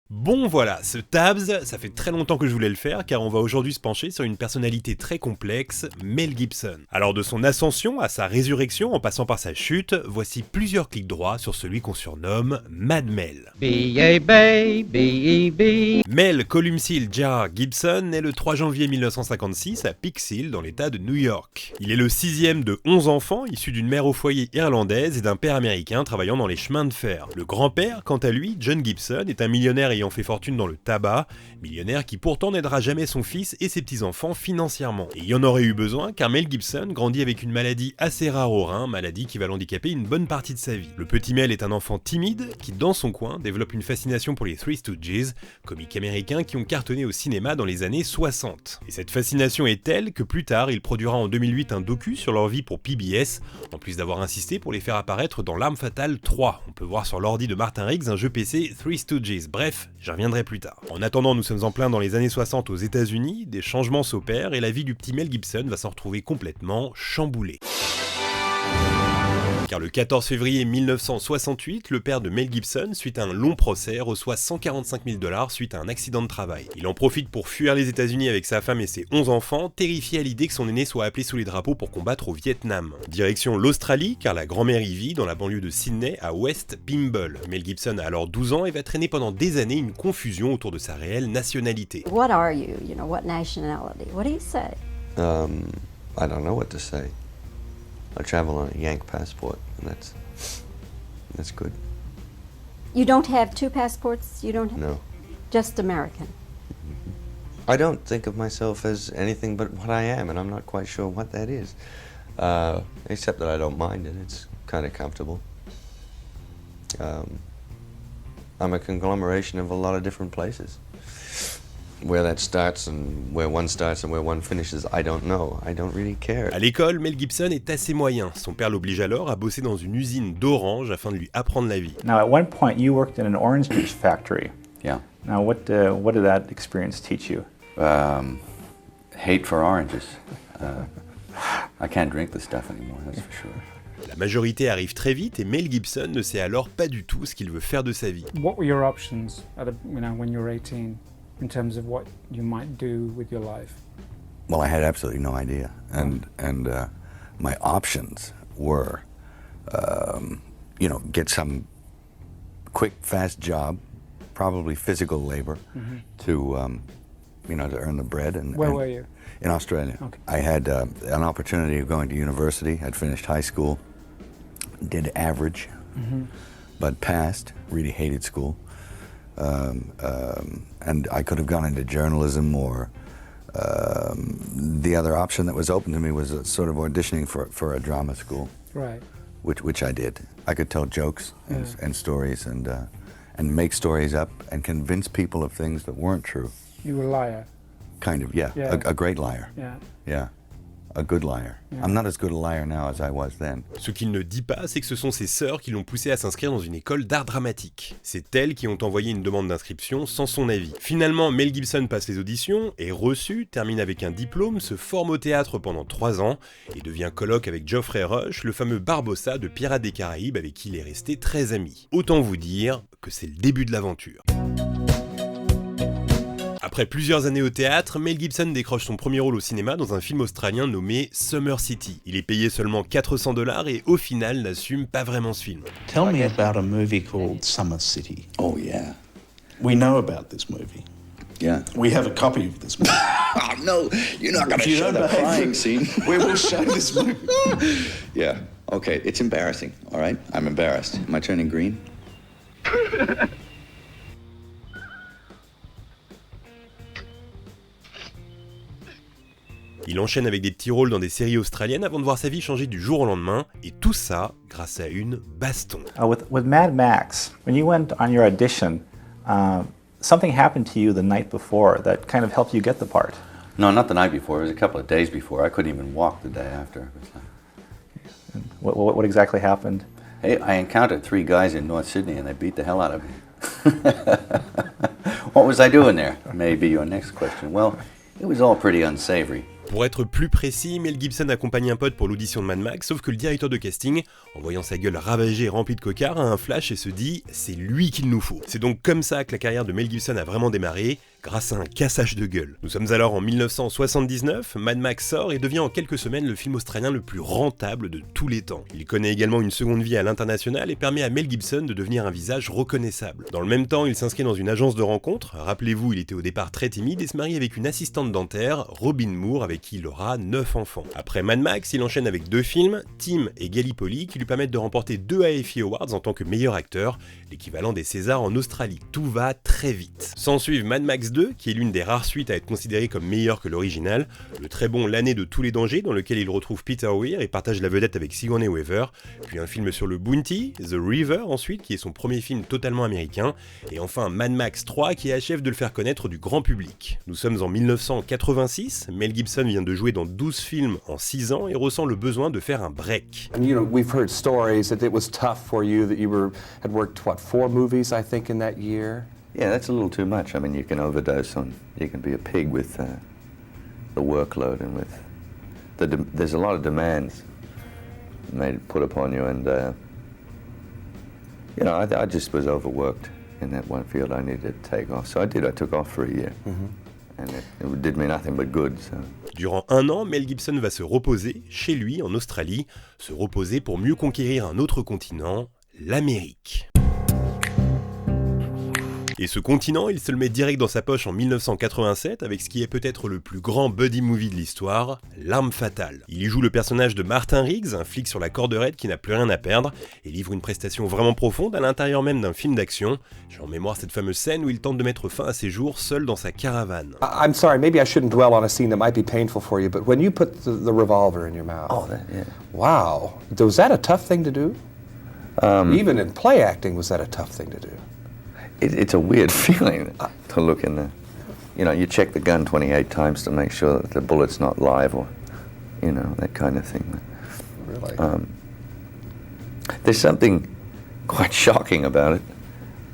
Bon voilà, ce Tabs, ça fait très longtemps que je voulais le faire car on va aujourd'hui se pencher sur une personnalité très complexe, Mel Gibson. Alors de son ascension à sa résurrection en passant par sa chute, voici plusieurs clics droits sur celui qu'on surnomme Mad Mel. Mel Columcille Gerard Gibson naît le 3 janvier 1956 à Peekskill dans l'état de New York. Il est le sixième de 11 enfants issus d'une mère au foyer irlandaise et d'un père américain travaillant dans les chemins de fer. Le grand-père, quant à lui, John Gibson, est un millionnaire ayant fait fortune dans le tabac, millionnaire qui pourtant n'aidera jamais son fils et ses petits-enfants financièrement. Et il y en aurait eu besoin car Mel Gibson grandit avec une maladie assez rare au rein, maladie qui va l'handicaper une bonne partie de sa vie. Le petit Mel est un enfant timide qui, dans son coin, développe une fascination pour les Three Stooges, comiques américains qui ont cartonné au cinéma dans les années 60. Et cette fascination est telle que plus tard, il produira en 2008 un docu sur leur vie pour PBS, en plus d'avoir insisté pour les faire apparaître dans L'Arme Fatale 3. On peut voir sur l'ordi de Martin Riggs un jeu PC Three Stooges. Bref, j'y reviendrai plus tard. En attendant, nous sommes en plein dans les années 60 aux États-Unis, des changements s'opèrent et la vie du petit Mel Gibson va s'en retrouver complètement chamboulée. Car le 14 février 1968, le père de Mel Gibson, suite à un long procès, reçoit 145 000 $ suite à un accident de travail. Il en profite pour fuir les États-Unis avec sa femme et ses 11 enfants, terrifié à l'idée que son aîné soit appelé sous les drapeaux pour combattre au Vietnam. Direction l'Australie, car la grand-mère y vit, dans la banlieue de Sydney, à West Pymble. Mel Gibson a alors 12 ans et va traîner pendant des années une confusion autour de sa réelle nationalité. What are you? You know, what nationality? What do you say? I don't know what to say. I travel on a Yank passport, and that's good. You don't have two passports? You don't have? No. Just American. I don't think of myself as anything but what I am, and I'm not quite sure what that is. Except that I don't mind it. It's kind of comfortable. I'm a conglomeration of a lot of different places. Where that starts and where one starts and where one finishes, I don't know. I don't really care. À l'école, Mel Gibson est assez moyen. Son père l'oblige alors à bosser dans une usine d'oranges afin de lui apprendre la vie. Now, at one point, you worked in an orange juice factory. Yeah. Now, what did that experience teach you? Hate for oranges. I can't drink the stuff anymore, that's for sure. La majorité arrive très vite et Mel Gibson ne sait alors pas du tout ce qu'il veut faire de sa vie. What were your options when you were 18 in terms of what you might do with your life? Well, I had absolutely no idea, and my options were, get some quick, fast job, probably physical labor, to earn the bread. Where were you? In Australia. Okay. I had an opportunity of going to university. I'd finished high school, did average, but passed. Really hated school. And I could have gone into journalism or the other option that was open to me was sort of auditioning for a drama school. Right. Which I did. I could tell jokes and stories and make stories up and convince people of things that weren't true. You were a liar. Kind of, yeah. Yeah. A great liar. Yeah. Yeah. A good liar. Yeah. I'm not as good a liar now as I was then. Ce qu'il ne dit pas, c'est que ce sont ses sœurs qui l'ont poussé à s'inscrire dans une école d'art dramatique. C'est elles qui ont envoyé une demande d'inscription sans son avis. Finalement, Mel Gibson passe les auditions, est reçu, termine avec un diplôme, se forme au théâtre pendant 3 ans et devient coloc avec Geoffrey Rush, le fameux Barbossa de Pirates des Caraïbes avec qui il est resté très ami. Autant vous dire que c'est le début de l'aventure. Après plusieurs années au théâtre, Mel Gibson décroche son premier rôle au cinéma dans un film australien nommé Summer City. Il est payé seulement 400 $ et au final n'assume pas vraiment ce film. Tell me about a movie called Summer City. Oh, yeah. We know about this movie. Yeah. We have a copy of this movie. Oh, no, you're not going to If you show don't the behave, crying scene. We will show this movie. Yeah, okay, it's embarrassing, all right? I'm embarrassed. Am I turning green? Il enchaîne avec des petits rôles dans des séries australiennes avant de voir sa vie changer du jour au lendemain, et tout ça grâce à une baston. With Mad Max, when you went on your audition, something happened to you the night before that kind of helped you get the part. No, not the night before. It was a couple of days before. I couldn't even walk the day after. What exactly happened? Hey, I encountered 3 guys in North Sydney and they beat the hell out of me. What was I doing there? May be your next question. Well, it was all pretty unsavory. Pour être plus précis, Mel Gibson accompagne un pote pour l'audition de Mad Max, sauf que le directeur de casting, en voyant sa gueule ravagée et remplie de cocards, a un flash et se dit « c'est lui qu'il nous faut ». C'est donc comme ça que la carrière de Mel Gibson a vraiment démarré, grâce à un cassage de gueule. Nous sommes alors en 1979, Mad Max sort et devient en quelques semaines le film australien le plus rentable de tous les temps. Il connaît également une seconde vie à l'international et permet à Mel Gibson de devenir un visage reconnaissable. Dans le même temps, il s'inscrit dans une agence de rencontres, rappelez-vous, il était au départ très timide et se marie avec une assistante dentaire, Robin Moore, avec qui il aura 9 enfants. Après Mad Max, il enchaîne avec 2 films, Tim et Gallipoli, qui lui permettent de remporter 2 AFI Awards en tant que meilleur acteur, l'équivalent des Césars en Australie. Tout va très vite. S'ensuivent Mad Max 2, qui est l'une des rares suites à être considérée comme meilleure que l'original, le très bon L'année de tous les dangers, dans lequel il retrouve Peter Weir et partage la vedette avec Sigourney Weaver, puis un film sur le Bounty, The River ensuite, qui est son premier film totalement américain, et enfin Mad Max 3, qui achève de le faire connaître du grand public. Nous sommes en 1986, Mel Gibson vient de jouer dans 12 films en 6 ans et ressent le besoin de faire un break. And we've heard stories that it was tough for you, that you had worked, 4 movies, I think, in that year? Yeah, that's a little too much. I mean, you can overdose on, you can be a pig with the workload and with, there's a lot of demands put upon you, and I just was overworked in that one field. I needed to take off, so I took off for a year. And it did me nothing but good. So. Durant 1 an, Mel Gibson va se reposer, chez lui, en Australie, se reposer pour mieux conquérir un autre continent, l'Amérique. Et ce continent, il se le met direct dans sa poche en 1987 avec ce qui est peut-être le plus grand buddy movie de l'histoire, L'Arme Fatale. Il y joue le personnage de Martin Riggs, un flic sur la corde raide qui n'a plus rien à perdre, et livre une prestation vraiment profonde à l'intérieur même d'un film d'action. J'ai en mémoire cette fameuse scène où il tente de mettre fin à ses jours seul dans sa caravane. I'm sorry, maybe I shouldn't dwell on a scene that might be painful for you, but when you put the revolver in your mouth... Oh, that, yeah. Wow. Was that a tough thing to do? Even in play acting, was that a tough thing to do? It's a weird feeling to look in the, you check the gun 28 times to make sure that the bullet's not live or, that kind of thing. Really? There's something quite shocking about it.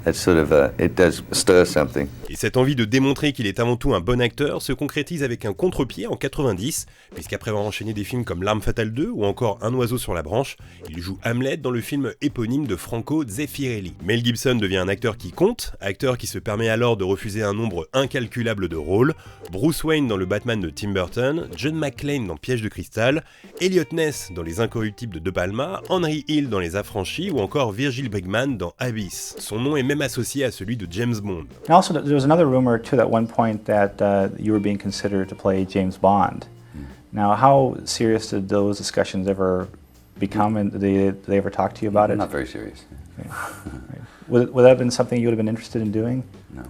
That sort of, it does stir something. Et cette envie de démontrer qu'il est avant tout un bon acteur se concrétise avec un contre-pied en 90, puisqu'après avoir enchaîné des films comme L'Arme Fatale 2 ou encore Un oiseau sur la branche, il joue Hamlet dans le film éponyme de Franco Zeffirelli. Mel Gibson devient un acteur qui compte, acteur qui se permet alors de refuser un nombre incalculable de rôles, Bruce Wayne dans le Batman de Tim Burton, John McClane dans Piège de cristal, Elliot Ness dans Les Incorruptibles de De Palma, Henry Hill dans Les Affranchis ou encore Virgil Brigman dans Abyss. Son nom est même associé à celui de James Bond. And also, there was another rumor too at one point that you were being considered to play James Bond. Now, how serious did those discussions ever become, and did they ever talk to you about it? Not very serious. Okay. Right. Would that have been something you would have been interested in doing? No.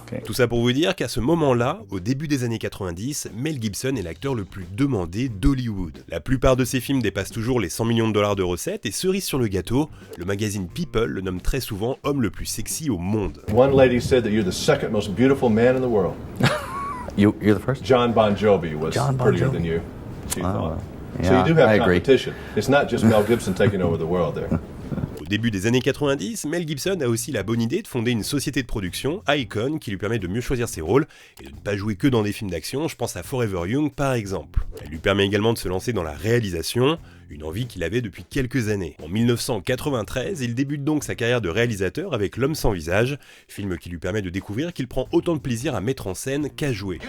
Okay. Tout ça pour vous dire qu'à ce moment-là, au début des années 90, Mel Gibson est l'acteur le plus demandé d'Hollywood. La plupart de ses films dépassent toujours les 100 millions de dollars de recettes et cerise sur le gâteau, le magazine People le nomme très souvent homme le plus sexy au monde. One lady said that you're the second most beautiful man in the world. You're the first? John Bon Jovi was prettier than you, she thought. So you do have competition. It's not just Mel Gibson taking over the world there. Au début des années 90, Mel Gibson a aussi la bonne idée de fonder une société de production, Icon, qui lui permet de mieux choisir ses rôles et de ne pas jouer que dans des films d'action, je pense à Forever Young par exemple. Elle lui permet également de se lancer dans la réalisation, une envie qu'il avait depuis quelques années. En 1993, il débute donc sa carrière de réalisateur avec L'Homme sans visage, film qui lui permet de découvrir qu'il prend autant de plaisir à mettre en scène qu'à jouer.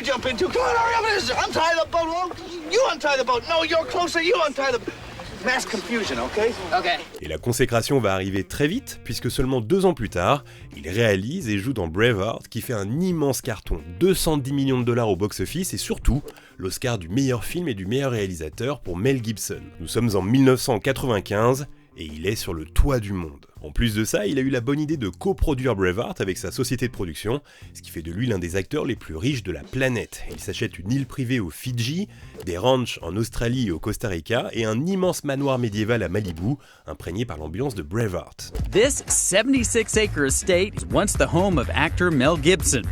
Mass confusion, okay? Okay. Et la consécration va arriver très vite, puisque seulement 2 ans plus tard, il réalise et joue dans Braveheart, qui fait un immense carton, 210 millions de dollars au box-office, et surtout, l'Oscar du meilleur film et du meilleur réalisateur pour Mel Gibson. Nous sommes en 1995, et il est sur le toit du monde. En plus de ça, il a eu la bonne idée de coproduire Braveheart avec sa société de production, ce qui fait de lui l'un des acteurs les plus riches de la planète. Il s'achète une île privée aux Fidji, des ranchs en Australie et au Costa Rica, et un immense manoir médiéval à Malibu, imprégné par l'ambiance de Braveheart. This 76-acre estate was once the home of actor Mel Gibson.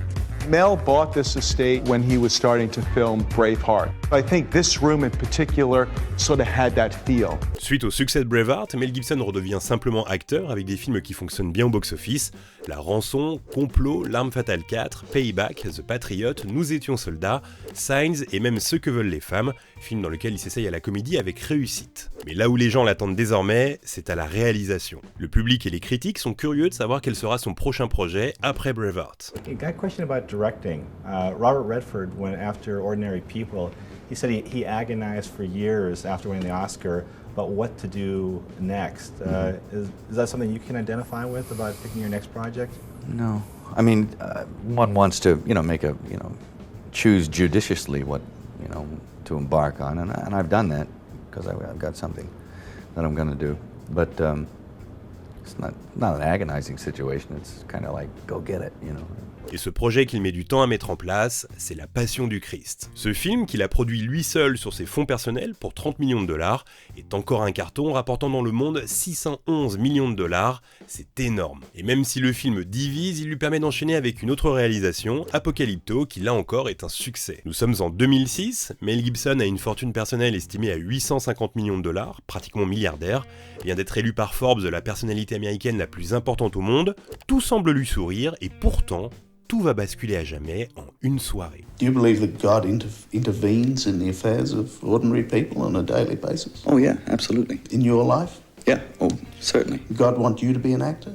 Mel bought this estate when he was starting to film Braveheart. I think this room in particular sort of had that feel. Suite au succès de Braveheart, Mel Gibson redevient simplement acteur avec des films qui fonctionnent bien au box-office. La Rançon, Complot, L'Arme Fatale 4, Payback, The Patriot, Nous étions soldats, Signs et même Ce que veulent les femmes, film dans lequel il s'essaye à la comédie avec réussite. Mais là où les gens l'attendent désormais, c'est à la réalisation. Le public et les critiques sont curieux de savoir quel sera son prochain projet après Braveheart. I got a question about directing. Robert Redford, when after Ordinary People, he said he agonized for years after winning the Oscar about what to do next. Is that something you can identify with about picking your next project? No. I mean, one wants to, choose judiciously what, to embark on, and I've done that because I've got something that I'm going to do. But it's not an agonizing situation. It's kind of like, go get it, Et ce projet qu'il met du temps à mettre en place, c'est La Passion du Christ. Ce film, qu'il a produit lui seul sur ses fonds personnels pour 30 millions de dollars, est encore un carton rapportant dans le monde 611 millions de dollars, c'est énorme. Et même si le film divise, il lui permet d'enchaîner avec une autre réalisation, Apocalypto, qui là encore est un succès. Nous sommes en 2006, Mel Gibson a une fortune personnelle estimée à 850 millions de dollars, pratiquement milliardaire, vient d'être élu par Forbes la personnalité américaine la plus importante au monde, tout semble lui sourire et pourtant, tout va basculer à jamais en une soirée. Do you believe that God intervenes in the affairs of ordinary people on a daily basis? Oh yeah, absolutely. In your life? Yeah, oh, certainly. God want you to be an actor?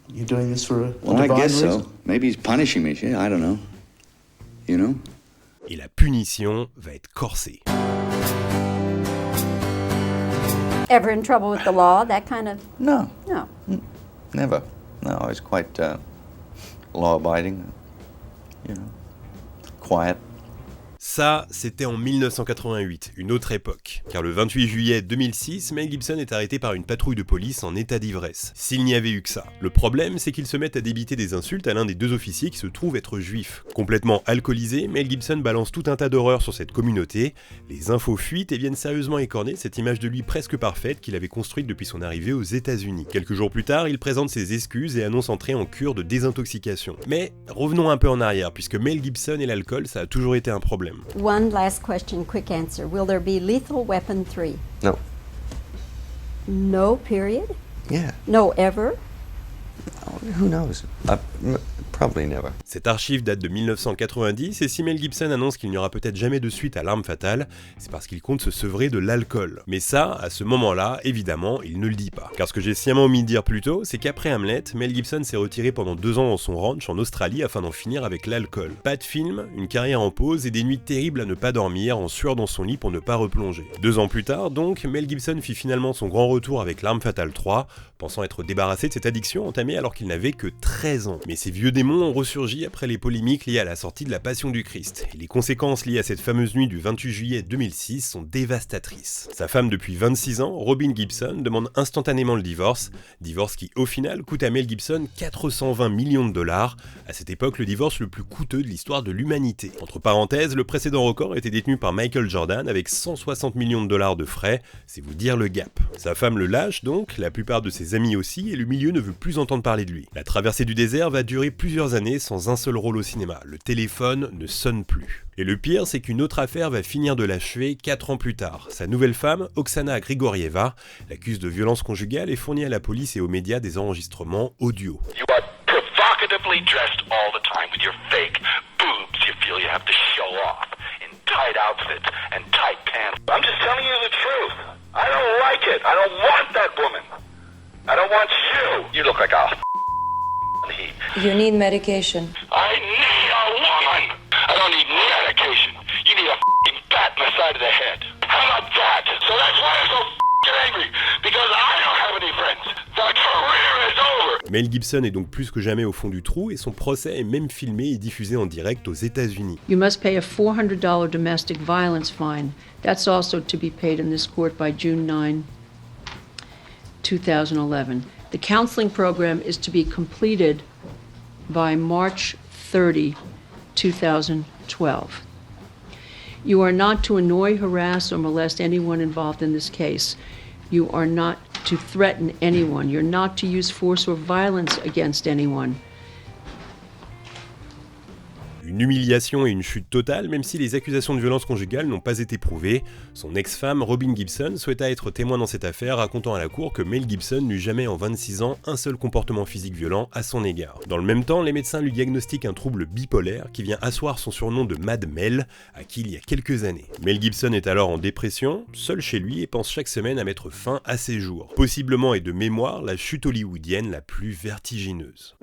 You're doing this for a Well, divine I guess reason? so. Maybe he's punishing me. Yeah, I don't know. You know? Et la punition va être corsée. Ever in trouble with the law? That kind of... No. No. Never. No, I was quite law-abiding, quiet. Ça, c'était en 1988, une autre époque. Car le 28 juillet 2006, Mel Gibson est arrêté par une patrouille de police en état d'ivresse. S'il n'y avait eu que ça. Le problème, c'est qu'ils se mettent à débiter des insultes à l'un des deux officiers qui se trouve être juif. Complètement alcoolisé, Mel Gibson balance tout un tas d'horreurs sur cette communauté. Les infos fuitent et viennent sérieusement écorner cette image de lui presque parfaite qu'il avait construite depuis son arrivée aux États-Unis. Quelques jours plus tard, il présente ses excuses et annonce entrer en cure de désintoxication. Mais revenons un peu en arrière, puisque Mel Gibson et l'alcool, ça a toujours été un problème. One last question, quick answer. Will there be Lethal Weapon 3? No. No, period? Yeah. No, ever? Who knows? Probably never. Cette archive date de 1990 et si Mel Gibson annonce qu'il n'y aura peut-être jamais de suite à L'Arme Fatale, c'est parce qu'il compte se sevrer de l'alcool. Mais ça, à ce moment-là, évidemment, il ne le dit pas. Car ce que j'ai sciemment omis de dire plus tôt, c'est qu'après Hamlet, Mel Gibson s'est retiré pendant 2 ans dans son ranch en Australie afin d'en finir avec l'alcool. Pas de film, une carrière en pause et des nuits terribles à ne pas dormir, en sueur dans son lit pour ne pas replonger. 2 ans plus tard, donc, Mel Gibson fit finalement son grand retour avec L'Arme Fatale 3, pensant être débarrassé de cette addiction entamée alors qu'il n'avait que 13 ans. Mais ces vieux démons ont ressurgi après les polémiques liées à la sortie de La Passion du Christ. Et les conséquences liées à cette fameuse nuit du 28 juillet 2006 sont dévastatrices. Sa femme depuis 26 ans, Robin Gibson, demande instantanément le divorce qui au final coûte à Mel Gibson 420 millions de dollars, à cette époque le divorce le plus coûteux de l'histoire de l'humanité. Entre parenthèses, le précédent record était détenu par Michael Jordan avec 160 millions de dollars de frais, c'est vous dire le gap. Sa femme le lâche donc, la plupart de ses amis aussi, et le milieu ne veut plus entendre parler de lui. La traversée du désert va durer plusieurs années sans un seul rôle au cinéma, le téléphone ne sonne plus. Et le pire, c'est qu'une autre affaire va finir de l'achever 4 ans plus tard. Sa nouvelle femme, Oksana Grigorieva, l'accuse de violence conjugale et fournit à la police et aux médias des enregistrements audio. You are provocatively dressed all the time with your fake boobs you feel you have to show off in tight outfits and tight pants. I'm just telling you the truth. I don't like it. I don't want that woman. I don't want you. You look like a heat. You need medication. I need a woman. I don't need medication. You need a bat in the side of the head. How about that? So that's why I'm so angry. Because I don't have any friends. The career is over. Mel Gibson est donc plus que jamais au fond du trou et son procès est même filmé et diffusé en direct aux États-Unis. You must pay a $400 domestic violence fine. That's also to be paid in this court by June 9, 2011. The counseling program is to be completed by March 30, 2012. You are not to annoy, harass, or molest anyone involved in this case. You are not to threaten anyone. You're not to use force or violence against anyone. Une humiliation et une chute totale, même si les accusations de violence conjugale n'ont pas été prouvées. Son ex-femme, Robin Gibson, souhaita être témoin dans cette affaire, racontant à la cour que Mel Gibson n'eut jamais en 26 ans un seul comportement physique violent à son égard. Dans le même temps, les médecins lui diagnostiquent un trouble bipolaire qui vient asseoir son surnom de Mad Mel, acquis il y a quelques années. Mel Gibson est alors en dépression, seul chez lui et pense chaque semaine à mettre fin à ses jours. Possiblement et de mémoire, la chute hollywoodienne la plus vertigineuse.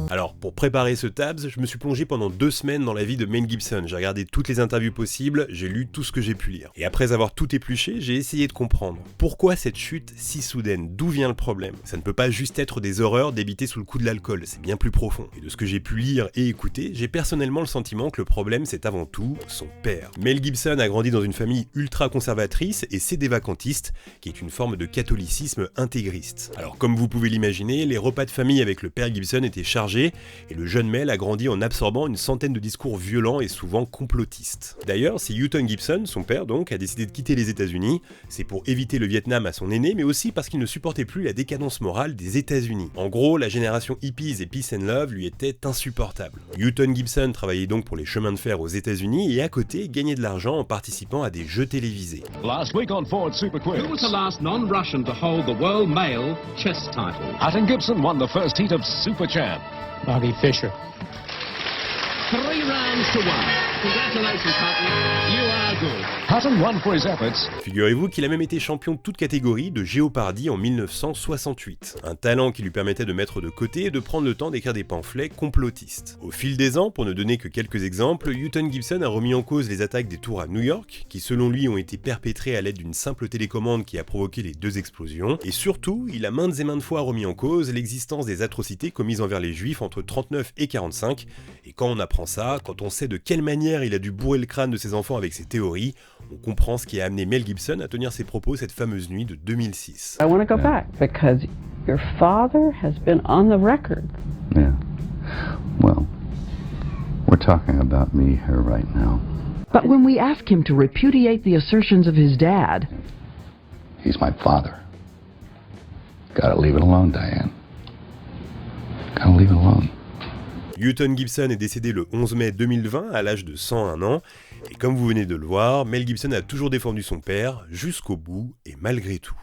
Alors, pour préparer ce Tabs, je me suis plongé pendant 2 semaines dans la vie de Mel Gibson. J'ai regardé toutes les interviews possibles, j'ai lu tout ce que j'ai pu lire. Et après avoir tout épluché, j'ai essayé de comprendre. Pourquoi cette chute si soudaine? D'où vient le problème? Ça ne peut pas juste être des horreurs débitées sous le coup de l'alcool, c'est bien plus profond. Et de ce que j'ai pu lire et écouter, j'ai personnellement le sentiment que le problème c'est avant tout son père. Mel Gibson a grandi dans une famille ultra conservatrice et sédévacantiste, qui est une forme de catholicisme intégriste. Alors comme vous pouvez l'imaginer, les repas de famille avec le père Gibson étaient chargés, et le jeune Mel a grandi en absorbant une centaine de discours violents et souvent complotistes. D'ailleurs, si Houghton Gibson, son père donc, a décidé de quitter les États-Unis, c'est pour éviter le Vietnam à son aîné, mais aussi parce qu'il ne supportait plus la décadence morale des États-Unis. En gros, la génération hippies et peace and love lui était insupportable. Houghton Gibson travaillait donc pour les chemins de fer aux États-Unis et à côté gagnait de l'argent en participant à des jeux télévisés. Last week on Ford Super Quiz, who was the last non-Russian to hold the world male chess title? Hutton Gibson won the first heat of Super Champ. Bobby Fischer. 3 rounds to 1. Congratulations, Hutton. You are good. Hutton won for his efforts. Figurez-vous qu'il a même été champion de toute catégorie de Jeopardy en 1968. Un talent qui lui permettait de mettre de côté et de prendre le temps d'écrire des pamphlets complotistes. Au fil des ans, pour ne donner que quelques exemples, Houghton Gibson a remis en cause les attaques des tours à New York, qui selon lui ont été perpétrées à l'aide d'une simple télécommande qui a provoqué les 2 explosions, et surtout, il a maintes et maintes fois remis en cause l'existence des atrocités commises envers les juifs entre 39 et 45, et quand on apprend ça, quand on sait de quelle manière il a dû bourrer le crâne de ses enfants avec ses théories, on comprend ce qui a amené Mel Gibson à tenir ses propos cette fameuse nuit de 2006. I want to go back because your father has been on the record. Yeah. Well, we're talking about me here right now. But when we ask him to repudiate the assertions of his dad, he's my father. Gotta leave it alone, Diane. Gotta leave it alone. Houghton Gibson est décédé le 11 mai 2020 à l'âge de 101 ans, et comme vous venez de le voir, Mel Gibson a toujours défendu son père, jusqu'au bout et malgré tout.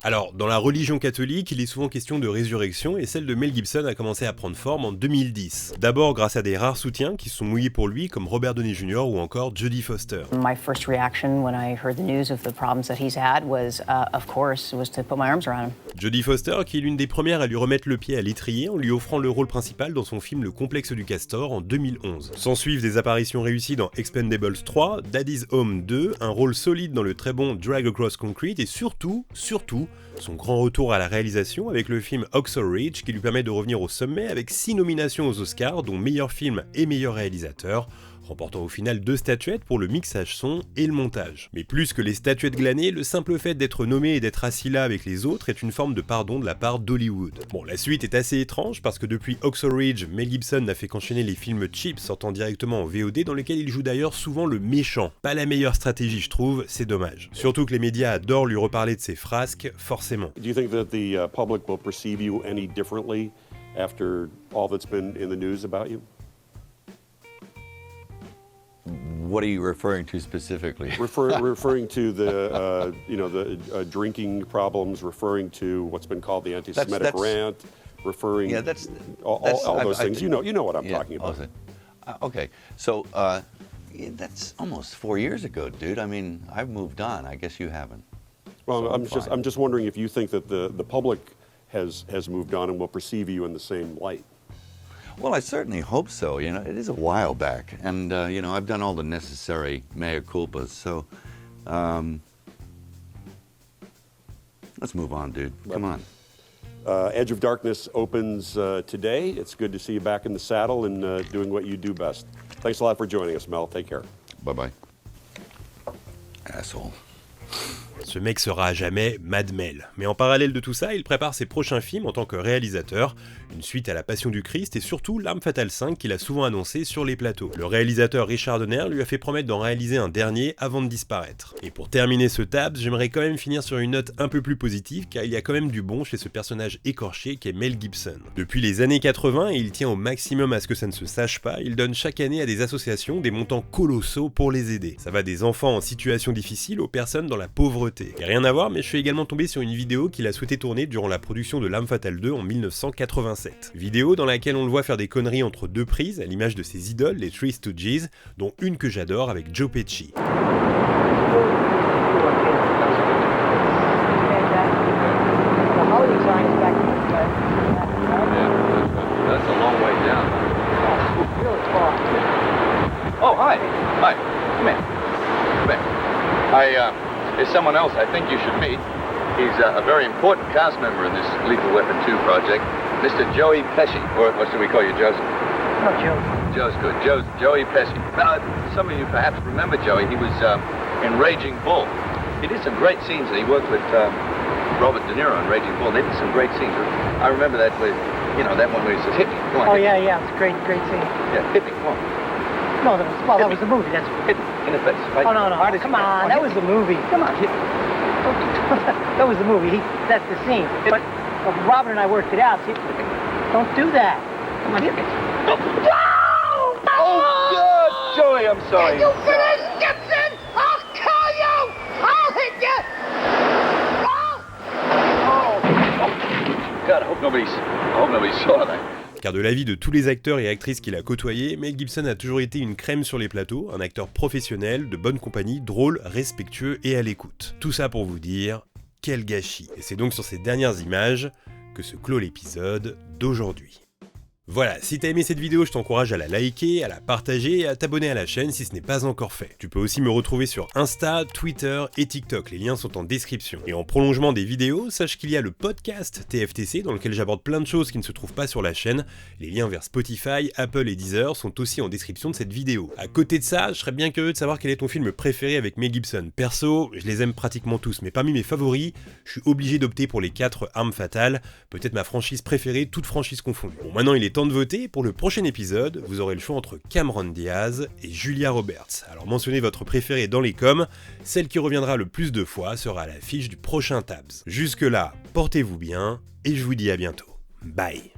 Alors, dans la religion catholique, il est souvent question de résurrection et celle de Mel Gibson a commencé à prendre forme en 2010. D'abord grâce à des rares soutiens qui se sont mouillés pour lui comme Robert Downey Jr. ou encore Jodie Foster. My first reaction when I heard the news of the problems that he's had was, of course, was to put my arms around him. Jodie Foster, qui est l'une des premières à lui remettre le pied à l'étrier en lui offrant le rôle principal dans son film Le Complexe du Castor en 2011. S'en suivent des apparitions réussies dans Expendables 3, Daddy's Home 2, un rôle solide dans le très bon Drag Across Concrete et surtout, son grand retour à la réalisation avec le film Hacksaw Ridge qui lui permet de revenir au sommet avec 6 nominations aux Oscars dont meilleur film et meilleur réalisateur, remportant au final 2 statuettes pour le mixage son et le montage. Mais plus que les statuettes glanées, le simple fait d'être nommé et d'être assis là avec les autres est une forme de pardon de la part d'Hollywood. Bon, la suite est assez étrange parce que depuis Hacksaw Ridge, Mel Gibson n'a fait qu'enchaîner les films cheap sortant directement en VOD dans lesquels il joue d'ailleurs souvent le méchant. Pas la meilleure stratégie je trouve, c'est dommage. Surtout que les médias adorent lui reparler de ses frasques, forcément. Do you think that the public will perceive you any differently after all that's been in the news about you? What are you referring to specifically? Referring to the, the drinking problems, referring to what's been called the anti-Semitic rant, referring all those things. You know what I'm talking about. Okay, so that's almost 4 years ago, dude. I mean, I've moved on. I guess you haven't. Well, So I'm just wondering if you think that the public has moved on and will perceive you in the same light. Well, I certainly hope so. You know, it is a while back, and I've done all the necessary mea culpas. So, let's move on, dude. Come on. Edge of Darkness opens today. It's good to see you back in the saddle and doing what you do best. Thanks a lot for joining us, Mel. Take care. Bye-bye. Asshole. Ce mec sera à jamais Mad Mel. Mais en parallèle de tout ça, il prépare ses prochains films en tant que réalisateur, une suite à La Passion du Christ et surtout L'Arme Fatale 5 qu'il a souvent annoncé sur les plateaux. Le réalisateur Richard Donner lui a fait promettre d'en réaliser un dernier avant de disparaître. Et pour terminer ce Tabs, j'aimerais quand même finir sur une note un peu plus positive car il y a quand même du bon chez ce personnage écorché qu'est Mel Gibson. Depuis les années 80, et il tient au maximum à ce que ça ne se sache pas, il donne chaque année à des associations des montants colossaux pour les aider. Ça va des enfants en situation difficile aux personnes dans la pauvreté. Et rien à voir, mais je suis également tombé sur une vidéo qu'il a souhaité tourner durant la production de L'Arme Fatale 2 en 1987. Vidéo dans laquelle on le voit faire des conneries entre deux prises, à l'image de ses idoles, les Three Stooges, dont une que j'adore avec Joe Pesci. Oh, hi. Hi. Come here. Come here. There's someone else I think you should meet. He's a very important cast member in this Lethal Weapon 2 project, Mr. Joey Pesci. Or what should we call you, Joseph? Oh, Joe. Joe's good. Joey Pesci. Some of you perhaps remember Joey. He was in Raging Bull. He did some great scenes, and he worked with Robert De Niro in Raging Bull. They did some great scenes. I remember that with, that one where he says, "Hippie." Come on. Oh, yeah. It's a great scene. Yeah, hippie. Come on. No, that was the movie. That's hit in the face. Right? Oh, no. Come on. That was the movie. Come on. That was the movie. That's the scene. But Robert and I worked it out. See, don't do that. Come on, hit me. No! Oh, God! Joey, I'm sorry. Can you finish, Gibson? I'll kill you! I'll hit you! God, I hope nobody saw that. Car de l'avis de tous les acteurs et actrices qu'il a côtoyés, Mel Gibson a toujours été une crème sur les plateaux, un acteur professionnel, de bonne compagnie, drôle, respectueux et à l'écoute. Tout ça pour vous dire, quel gâchis. Et c'est donc sur ces dernières images que se clôt l'épisode d'aujourd'hui. Voilà, si t'as aimé cette vidéo, je t'encourage à la liker, à la partager et à t'abonner à la chaîne si ce n'est pas encore fait. Tu peux aussi me retrouver sur Insta, Twitter et TikTok, les liens sont en description. Et en prolongement des vidéos, sache qu'il y a le podcast TFTC dans lequel j'aborde plein de choses qui ne se trouvent pas sur la chaîne. Les liens vers Spotify, Apple et Deezer sont aussi en description de cette vidéo. À côté de ça, je serais bien curieux de savoir quel est ton film préféré avec Mel Gibson. Perso, je les aime pratiquement tous, mais parmi mes favoris, je suis obligé d'opter pour les 4 Armes Fatales, peut-être ma franchise préférée, toute franchise confondue. Bon, maintenant il est temps de voter. Pour le prochain épisode, vous aurez le choix entre Cameron Diaz et Julia Roberts. Alors mentionnez votre préféré dans les coms, celle qui reviendra le plus de fois sera à l'affiche du prochain Tabs. Jusque là, portez-vous bien et je vous dis à bientôt. Bye.